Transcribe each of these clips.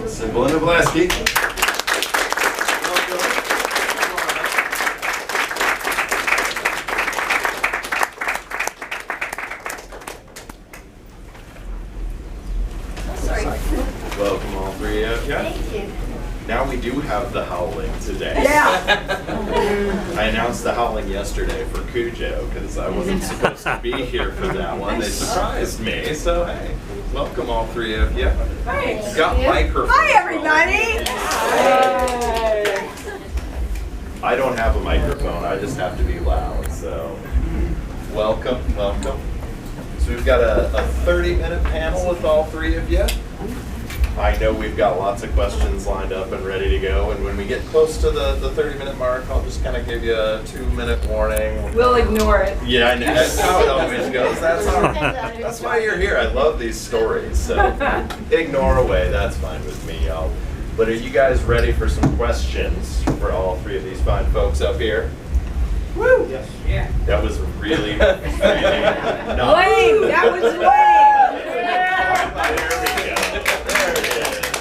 Terence and Belinda Balaski. Welcome all three of you. Thank you. Now we do have the Howling today. Yeah. I announced the Howling yesterday for Cujo because I wasn't supposed to be here for that one. They surprised me, so hey, welcome all three of you. Thanks. Got microphones. Hi, everybody. Hi. I don't have a microphone. I just have to be loud. So welcome, welcome. So we've got a 30-minute panel with all three of you. I know we've got lots of questions lined up and ready to go, and when we get close to the 30-minute mark, I'll just kind of give you a 2-minute warning. We'll ignore it. Yeah, I know. That's how it always goes. That's why you're here. I love these stories, so ignore away. That's fine with me, y'all. But are you guys ready for some questions for all three of these fine folks up here? Woo! Yes. Yeah. That was really, really not Lame. That was lame. There we go. There it is.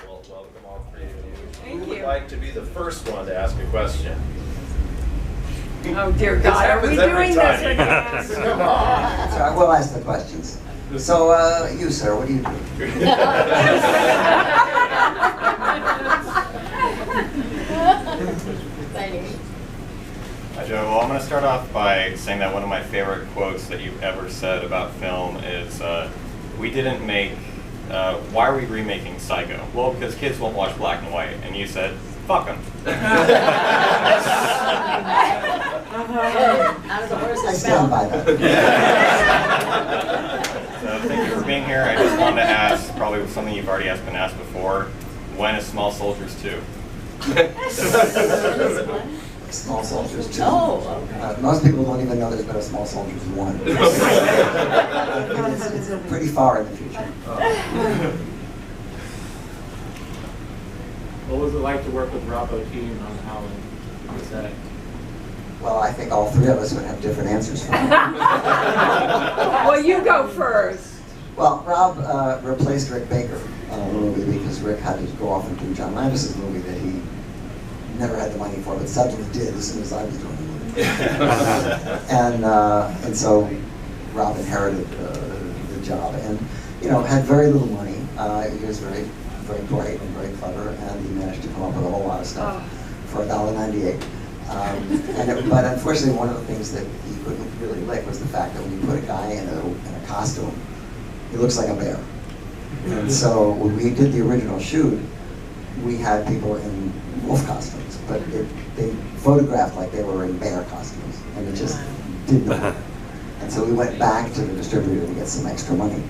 Well, welcome all three of you. Thank Who would you. like to be the first one to ask a question? Oh, dear God. Are we doing this again? Come on. So I will ask the questions. So, you, sir, what do you do? Hi, Joe. Well, I'm going to start off by saying that one of my favorite quotes that you've ever said about film is, we didn't make, why are we remaking Psycho? Well, because kids won't watch black and white. And you said, fuck them. I stand by that. So thank you for being here. I just wanted to ask, probably something you've already been asked before, when is Small Soldiers 2? Small Soldiers 2. Oh, most people don't even know there's been a Small Soldiers 1. it's pretty far in the future. What was it like to work with Rob Bottin on Howling on the set? Well, I think all three of us would have different answers for that. well, you go first. Well, Rob replaced Rick Baker on a movie because Rick had to go off and do John Landis's movie that he never had the money for, but suddenly did as soon as I was doing the movie. and so Rob inherited the job, and had very little money. He was very, very bright and very clever, and he managed to come up with a whole lot of stuff for $1.98. But unfortunately, one of the things that he couldn't really lick was the fact that when you put a guy in a costume, he looks like a bear. And so when we did the original shoot, we had people in wolf costumes, but they photographed like they were in bear costumes, and it just didn't work. And so we went back to the distributor to get some extra money,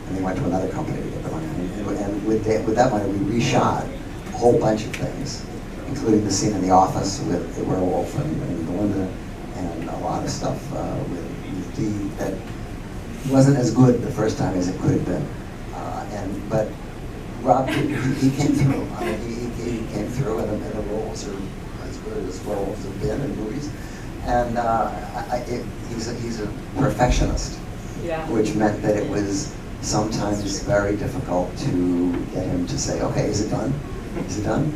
and they went to another company to get the money. And with that money, we reshot a whole bunch of things, including the scene in the office with the werewolf and Belinda, and a lot of stuff with Dee that wasn't as good the first time as it could have been. But Rob, he came through. I mean, he came through, and the roles are as good as werewolves have been in movies. And he's a perfectionist, which meant that it was sometimes very difficult to get him to say, "Okay, is it done? Is it done?"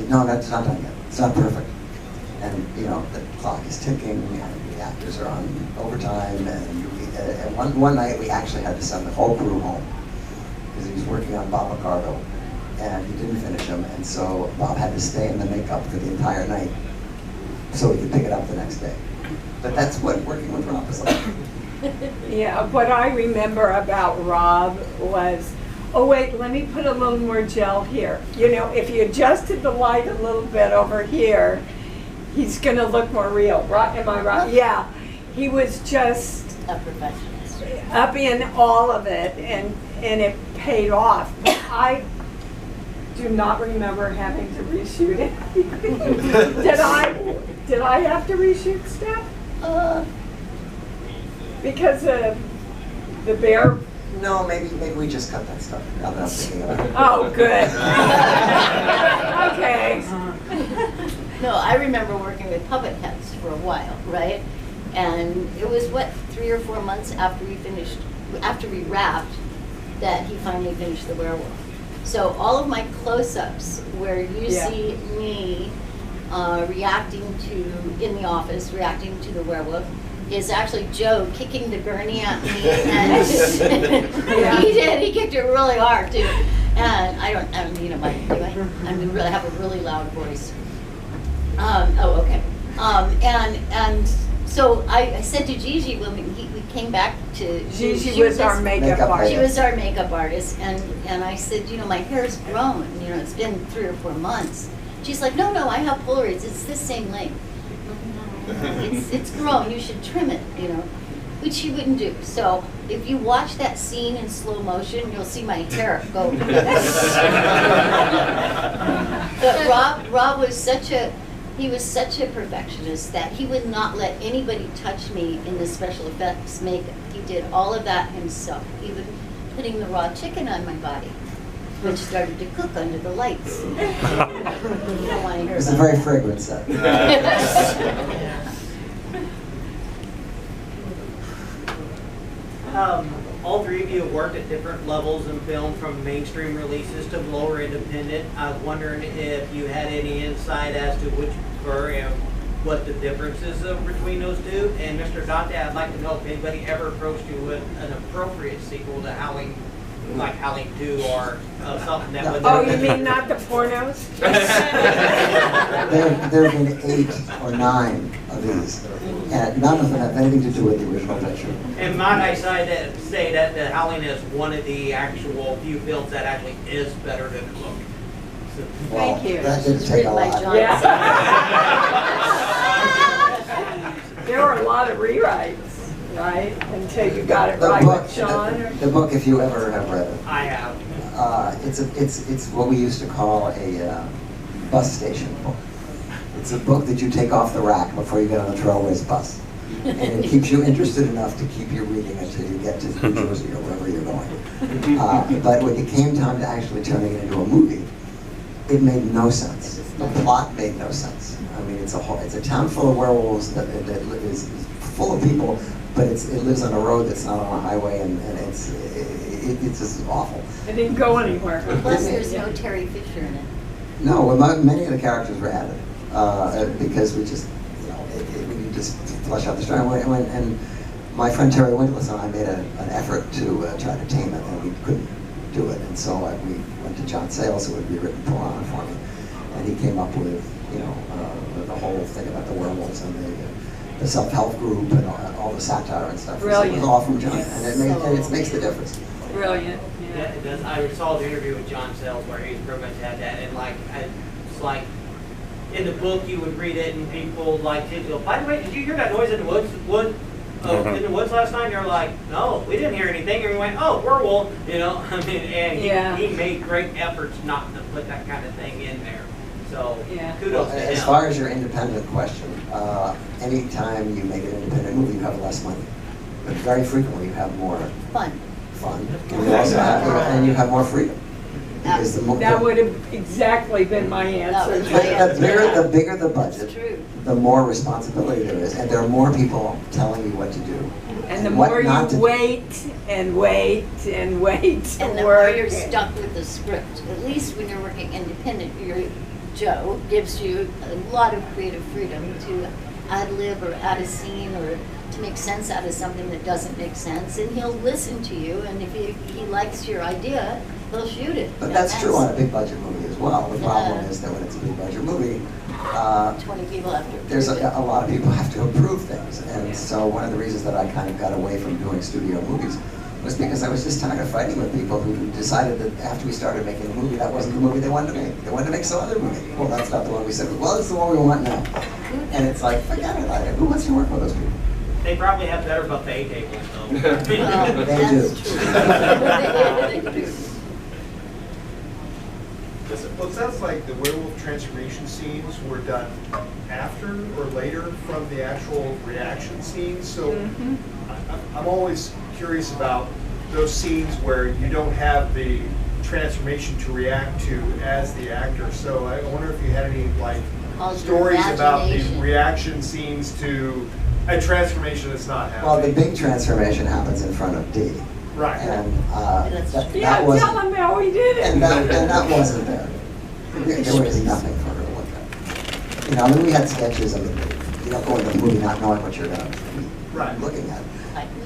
No, that's not done yet. It's not perfect. And the clock is ticking, and the actors are on overtime. And one night we actually had to send the whole crew home because he was working on Bob Ricardo, and he didn't finish him, and so Bob had to stay in the makeup for the entire night so he could pick it up the next day. But that's what working with Rob is like. Yeah, what I remember about Rob was, oh wait, let me put a little more gel here. If you adjusted the light a little bit over here, he's going to look more real. Right? Am I right? Yeah. He was just a perfectionist. Up in all of it, and it paid off. But I do not remember having to reshoot it. Did I have to reshoot stuff? Because of the bear. No, maybe we just cut that stuff. Now that I'm thinking about it. Oh, good. Okay. No, I remember working with puppet heads for a while, right? And it was 3 or 4 months after we finished, after we wrapped, that he finally finished the werewolf. So all of my close-ups where you see me reacting to, in the office, reacting to the werewolf, is actually Joe kicking the gurney at me, and he kicked it really hard too. And I don't need a mic, do I? I really have a really loud voice. Oh, okay. And so I said to Gigi when we came back to Gigi was our makeup artist. She was our makeup artist, and I said, you know, my hair's grown. You know, it's been 3 or 4 months. She's like, no, I have Polaroids. It's the same length. It's grown. You should trim it. You know, which she wouldn't do. So if you watch that scene in slow motion, you'll see my hair go. But Rob was such a perfectionist that he would not let anybody touch me in the special effects makeup. He did all of that himself, even putting the raw chicken on my body, which started to cook under the lights. You don't want to hear It was a about very that. fragrant set. All three of you have worked at different levels in film, from mainstream releases to lower independent. I was wondering if you had any insight as to which you prefer and what the differences are between those two. And Mr. Dante, I'd like to know if anybody ever approached you with an appropriate sequel to Howling, like Howling 2 or something that would... Oh, you mean not the pornos? There have been 8 or 9 of these, and none of them have anything to do with the original picture. And might I say that the Howling is one of the actual few films that actually is better than the book. So, Well, Thank you. that didn't take a Written by lot. John. Yeah. There were a lot of rewrites, right? Until you got it right with Sean. The book, if you ever have read it, I have. it's what we used to call a bus station book. It's a book that you take off the rack before you get on the Trailways bus. And it keeps you interested enough to keep you reading until you get to New Jersey or wherever you're going. But when it came time to actually turning it into a movie, it made no sense. The plot made no sense. I mean, it's a town full of werewolves that is full of people, but it lives on a road that's not on a highway, and it's just awful. It didn't go anywhere. Plus, there's no Terry Fisher in it. No, well, many of the characters were added because we just, we just flesh out the story. And my friend Terry Winkless and I made an effort to try to tame it, and we couldn't do it. And so we went to John Sayles, who had rewritten Piranha for me, and he came up with, the whole thing about the werewolves and the self-help group and all the satire and stuff. Brilliant. It was all from John, and it makes the difference. Brilliant. Yeah, it does. I saw the interview with John Sayles where he pretty much had that, and it's like in the book you would read it and people like to go, by the way, did you hear that noise in the woods in the woods last night? And you're like, no, we didn't hear anything. And we went, oh, werewolf, I mean, and he made great efforts not to put that kind of thing in there. So kudos to him. As far as your independent question, anytime you make an independent movie, you have less money, but very frequently you have more Fun. fun, and you also and you have more freedom. Because That would have exactly been my answer. the bigger the That's budget, true. the more responsibility there is, and there are more people telling you what to do. And the what more not you to do. wait and wait and wait to And the more work. you're stuck with the script. At least when you're working independent, Joe gives you a lot of creative freedom to ad-lib or add a scene or to make sense out of something that doesn't make sense. And he'll listen to you, and if he likes your idea, he'll shoot it. But that's true on a big budget movie as well. The problem is that when it's a big budget movie, 20 people have to there's approve it. a lot of people have to approve things. And so one of the reasons that I kind of got away from doing studio movies was because I was just tired of fighting with people who decided that after we started making a movie, that wasn't the movie they wanted to make. They wanted to make some other movie. Well, that's not the one we said. Well, it's the one we want now. And it's like, forget it. Who wants to work with those people? They probably have better buffet tables, though. Well, They that's do. true. They do. Well, it sounds like the werewolf transformation scenes were done after or later from the actual reaction scenes. So I'm always curious about those scenes where you don't have the transformation to react to as the actor. So I wonder if you had any stories about the Imagination. reaction scenes to a transformation that's not happening. Well, the big transformation happens in front of Dee. Right. And that Yeah, wasn't, tell him how we did it. and that wasn't there. There was nothing for her to look at. You know, I mean, we had sketches. I mean, you don't go into a movie not knowing what you're going to be looking at.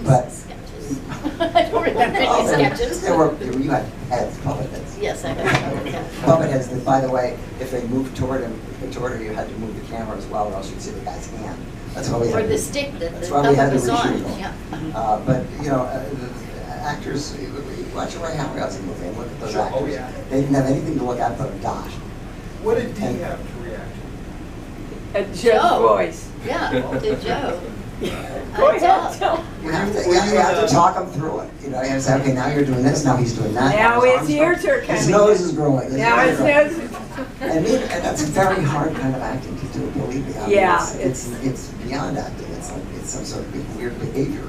But sketches. I don't remember any sketches. You had heads, puppet heads. Yes, I have. Puppet heads that, by the way, if they moved toward her, you had to move the camera as well, or else you'd see the guy's hand. That's why we had Or the stick that that's the why we had puppet to was on. reshoot them. Yeah. But, you know, actors, you watch a Ray Harryhausen movie and look at those Sure. actors. Oh, yeah. They didn't have anything to look at but a dot. What did Dee have to react to? Joe's Joe. voice. Yeah, to Joe. Go ahead, tell. You have to talk them through it. You know, you have to say, okay, now you're doing this, now he's doing that. Now his his arms ears growing. are coming. His nose is growing. Now his nose is... And that's a very hard kind of acting to do, believe me. I mean, Yeah, it's beyond acting. It's like it's some sort of weird behavior.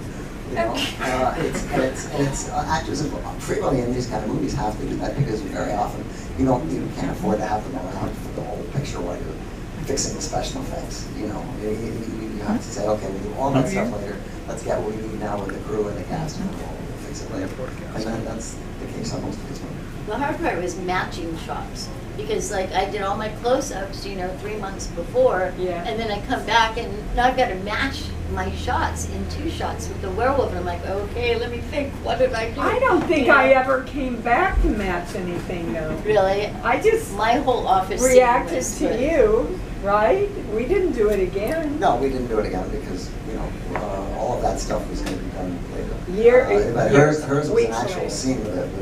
You know, it's actors frequently in these kind of movies have to do that because very often you can't afford to have them around for the whole picture while you're fixing the special effects. You know, you have to say, okay, we'll do all that stuff later. Let's get what we need now with the crew and the cast, and we'll fix it later. And then that's the case on most of these movies. The hard part was matching shots. Because like I did all my close-ups, 3 months before, Yeah. and then I come back and now I've got to match my shots in 2 shots with the werewolf. And I'm like, okay, let me think. What did I do? I don't think I ever came back to match anything, though. Really. I just My whole office scene reacted was to good. you, right? We didn't do it again. No, we didn't do it again because all of that stuff was going to be done later. But hers was weeks an actual later. scene with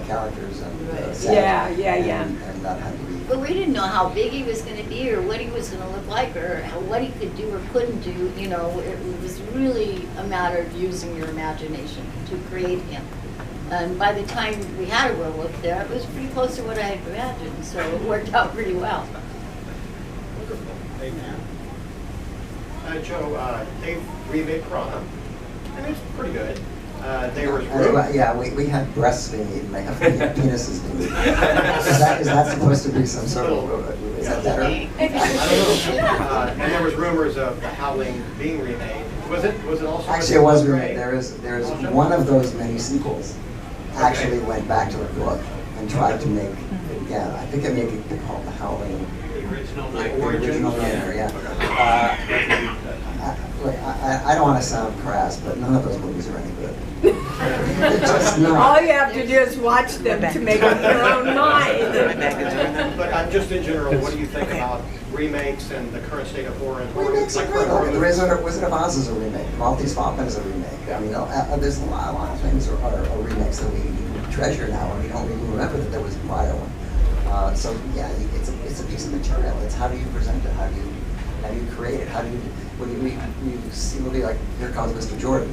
characters and Right. set, Yeah. and that had to be. But we didn't know how big he was going to be or what he was going to look like or what he could do or couldn't do. It was really a matter of using your imagination to create him. And by the time we had a werewolf there, it was pretty close to what I had imagined, so it worked out pretty well. Wonderful. Amen. Joe, they remade Piranha, and it's pretty good. There was We had breasts being eaten. They have penises being eaten. Is that supposed to be some sort of? Is that better? I don't know. And there was rumors of the Howling being remade. Was it also? Actually, it was remade. There is one of those many sequels. Actually, went back to the book and tried to make. Yeah, I think it may be called the Howling. The original The Night original Nightmare, yeah. I don't want to sound crass, but none of those movies are any good. They're just not. All you have to do is watch them to make up your own mind. But just in general, what do you think about remakes and the current state of horror and horror? Remakes are Like great. horror The Wizard of Oz is a remake. Maltese Falcon is a remake. I mean, there's a lot of things are remakes that we treasure now, and we don't even remember that there was a prior one. So yeah, it's a piece of material. It's how do you present it? How do you create it? How do you when you see a movie like Here Comes Mr. Jordan,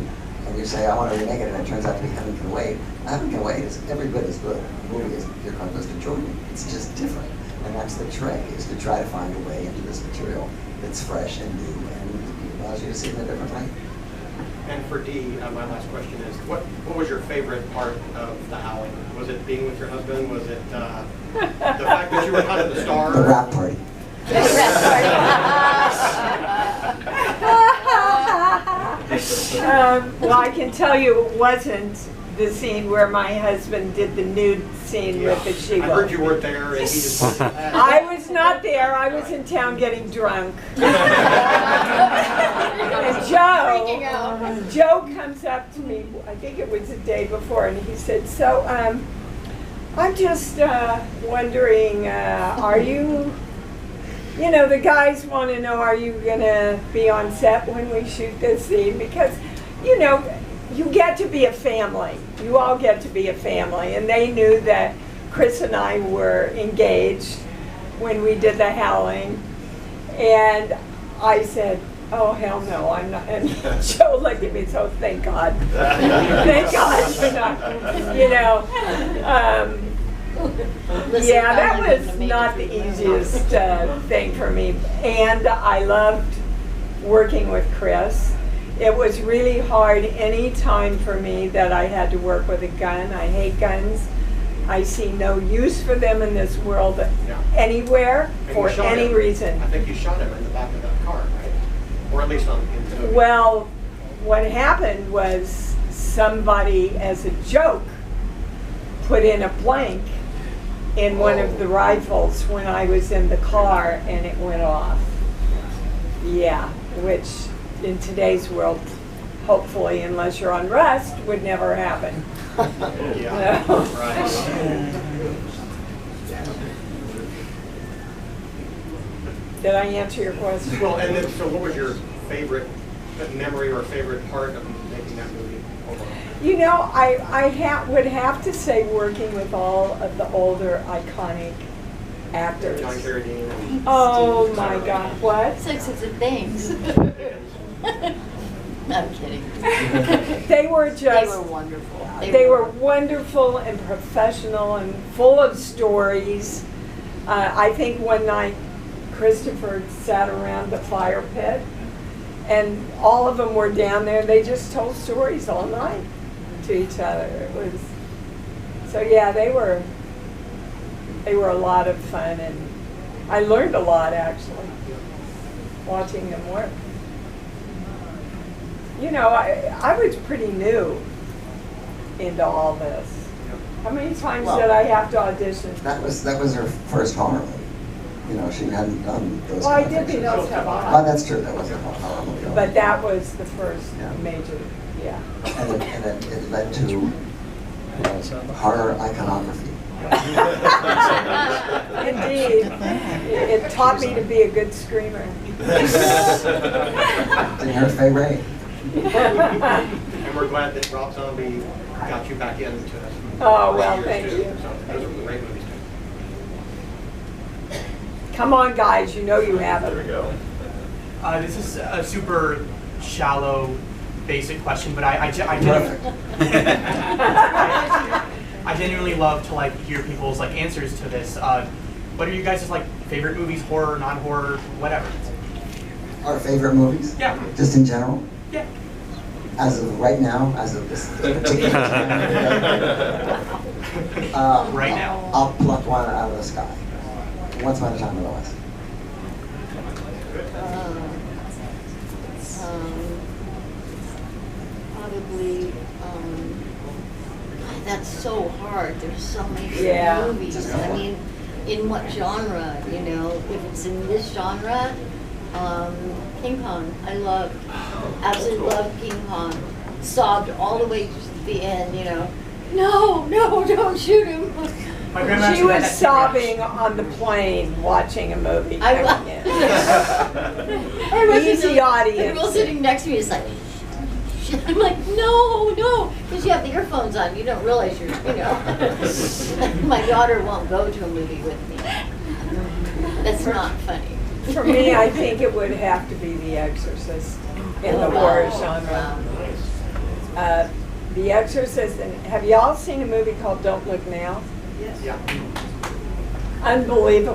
and you say I want to remake it, and it turns out to be Heaven Can Wait. Heaven Can Wait is every bit as good. The movie is Here Comes Mr. Jordan. It's just different, and that's the trick: is to try to find a way into this material that's fresh and new and allows you to see it in a different light. And for Dee, my last question is, what was your favorite part of The Howling? Was it being with your husband? Was it the fact that you were kind of the star? The rap party. Well, I can tell you it wasn't the scene where my husband did the nude scene with the I she-wolf. heard you weren't there, and he just. I was not there. I was in town getting drunk. And Joe comes up to me, I think it was the day before, and he said, so, I'm just wondering, are you, the guys want to know, are you going to be on set when we shoot this scene? Because, you get to be a family. You all get to be a family. And they knew that Chris and I were engaged when we did The Howling. And I said, oh, hell no, I'm not. And Joe looked at me, so thank God. Thank God you're not, yeah, that was not the easiest thing for me. And I loved working with Chris. It was really hard any time for me that I had to work with a gun. I hate guns. I see no use for them in this world anywhere for any reason. I think you shot him in the back of that car, right? Or at least on the Well, what happened was somebody, as a joke, put in a blank in one of the rifles when I was in the car, and it went off. Yeah, which in today's world, hopefully, unless you're on rest, would never happen. Yeah. No. Right. Did I answer your question? Well, and then, so what was your favorite memory or favorite part of making that movie overall? You know, I would have to say working with all of the older iconic actors. John Carradine and Oh my God, what? Six of the things. Pickens. I'm kidding. They were They just, were wonderful. they were wonderful and professional and full of stories. I think one night Christopher sat around the fire pit and all of them were down there. They just told stories all night to each other. It was, so yeah, they were a lot of fun, and I learned a lot actually watching them work. You know, I was pretty new into all this. How many times Well, did I have to audition? That was her first horror movie. You know, she hadn't done those. Well, I kind of did pictures. those have Oh, eyes, that's true. That wasn't a horror movie. but that was the first Yeah. major, yeah. And it led to horror iconography. Indeed, it taught me to be a good screamer. Didn't hurt Fay Ray. And we're glad that Rob Zombie got you back into it. Oh, well, thank you. So those were great movies too. Come on, guys, you know you have There we it. go. This is a super shallow, basic question, but I Perfect. I genuinely love to like hear people's like answers to this. What are you guys' like favorite movies, horror, non-horror, whatever? Our favorite movies? Yeah. Just in general? Yeah. As of right now, as of this particular time. Right now. I'll pluck one out of the sky. Once Upon a Time in the West. Probably, that's so hard. There's so many good Yeah. movies. I mean, in what genre, you know? If it's in this genre, King Kong. I absolutely love King Kong. Sobbed all the way to the end, you know. No, don't shoot him. My grandma She actually had was that sobbing on the plane watching a movie. I coming in. Easy The girl audience. sitting next to me is like, shit. I'm like, no, because you have the earphones on. You don't realize you're, you know. My daughter won't go to a movie with me. That's not funny. For me, I think it would have to be The Exorcist in the horror genre. The Exorcist, and have y'all seen a movie called Don't Look Now? Yeah. Unbelievable.